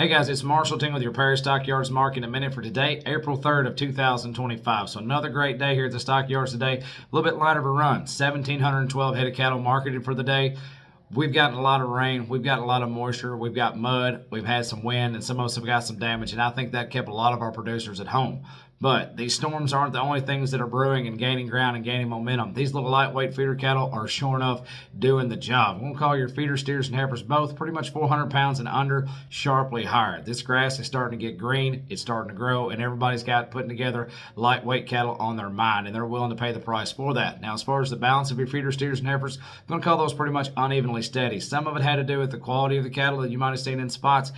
Hey guys, it's Marshall Ting with your Paris Stockyards market in a minute for today, April 3rd of 2025. So another great day here at the Stockyards today. A little bit lighter of a run. 1,712 head of cattle marketed for the day. We've gotten a lot of rain. We've got a lot of moisture. We've got mud. We've had some wind, and some of us have got some damage. And I think that kept a lot of our producers at home. But these storms aren't the only things that are brewing and gaining ground and gaining momentum. These little lightweight feeder cattle are sure enough doing the job. We'll call your feeder steers and heifers both pretty much 400 pounds and under, sharply higher. This grass is starting to get green. It's starting to grow, and everybody's got putting together lightweight cattle on their mind, and they're willing to pay the price for that. Now, as far as the balance of your feeder steers and heifers, I'm going to call those pretty much unevenly steady. Some of it had to do with the quality of the cattle that you might have seen in spots.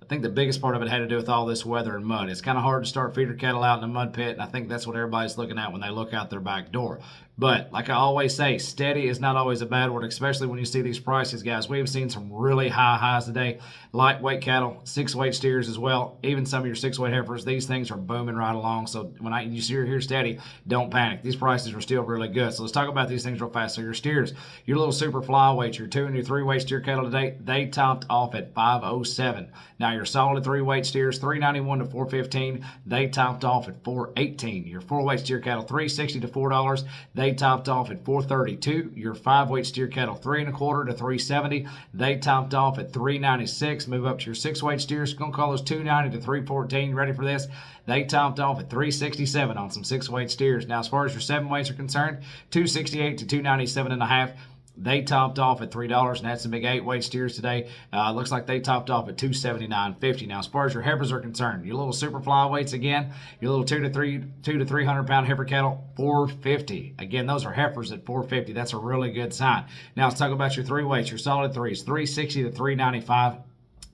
I think the biggest part of it had to do with all this weather and mud. It's kind of hard to start feeder cattle out in a mud pit, and I think that's what everybody's looking at when they look out their back door. But like I always say, steady is not always a bad word, especially when you see these prices, guys. We've seen some really high highs today. Lightweight cattle, 6-weight steers as well, even some of your 6-weight heifers. These things are booming right along. So when you see here steady, don't panic. These prices are still really good. So let's talk about these things real fast. So your steers, your little super flyweights, your 2- and your 3-weight steer cattle today, they topped off at 507. Now your solid 3-weight steers, 391 to 415, they topped off at 418. Your 4-weight steer cattle, 360 to $4, they topped off at 432. Your 5-weight steer cattle, 3 1/4 to 370, they topped off at 396. Move up to your 6-weight steers, gonna call those 290 to 314. Ready for this? They topped off at 367 on some 6-weight steers. Now, as far as your 7-weights are concerned, 268 to 297.5. They topped off at $3, and that's some big 8-weight steers today. Looks like they topped off at $279.50. Now, as far as your heifers are concerned, your little super flyweights again, your little 2 to 300 pound heifer cattle, $450. Again, those are heifers at $450. That's a really good sign. Now, let's talk about your 3-weights, your solid 3s, 360 to 395.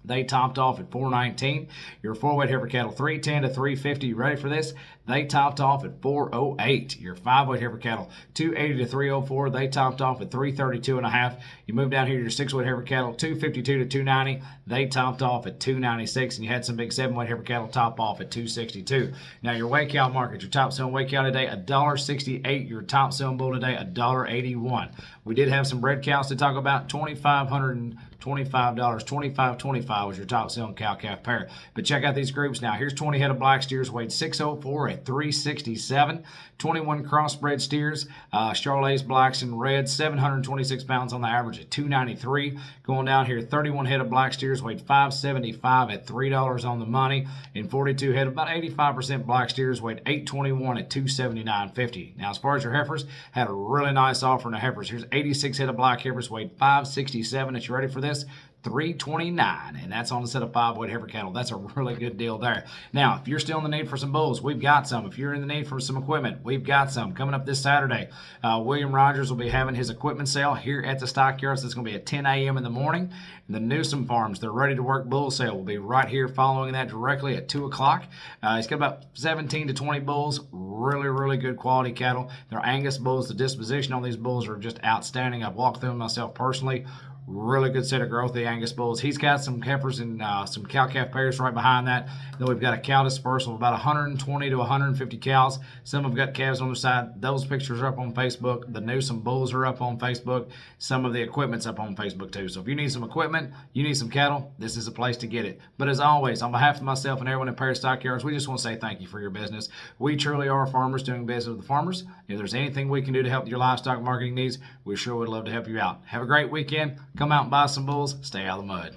They topped off at 419. Your 4-weight heifer cattle, 310 to 350. You ready for this? They topped off at 408. Your 5-weight heifer cattle, 280 to 304. They topped off at 332.5. You move down here to your 6-weight heifer cattle, 252 to 290. They topped off at 296. And you had some big 7-weight heifer cattle top off at 262. Now your weigh cow market, your top selling weigh cow today, $1.68. Your top selling bull today, $1.81. We did have some bred cows to talk about, $2,525. $25.25 was your top selling cow-calf pair. But check out these groups now. Here's 20 head of black steers, weighed 604 at 367. 21 crossbred steers, Charolais, blacks, and reds, 726 pounds on the average at 293. Going down here, 31 head of black steers, weighed 575 at $3 on the money. And 42 head, about 85% black steers, weighed 821 at 279.50. Now, as far as your heifers, had a really nice offering of heifers. Here's 86 head of black heifers, weighed 567. If you're ready for this, $329, and that's on a set of 5-weight heifer cattle. That's a really good deal there. Now, if you're still in the need for some bulls, we've got some. If you're in the need for some equipment, we've got some. Coming up this Saturday, William Rogers will be having his equipment sale here at the Stockyards. It's going to be at 10 a.m. in the morning. The Newsom Farms, their Ready to Work bull sale, will be right here following that directly at 2 o'clock. He's got about 17 to 20 bulls. Really, really good quality cattle. They're Angus bulls. The disposition on these bulls are just outstanding. I've walked through them myself personally. Really good set of growth, the Angus bulls. He's got some heifers and some cow-calf pairs right behind that. Then we've got a cow dispersal of about 120 to 150 cows. Some have got calves on the side. Those pictures are up on Facebook. The Newsom bulls are up on Facebook. Some of the equipment's up on Facebook too. So if you need some equipment, you need some cattle, this is a place to get it. But as always, on behalf of myself and everyone at Paris Stockyards, we just want to say thank you for your business. We truly are farmers doing business with the farmers. If there's anything we can do to help your livestock marketing needs, we sure would love to help you out. Have a great weekend. Come out and buy some bulls. Stay out of the mud.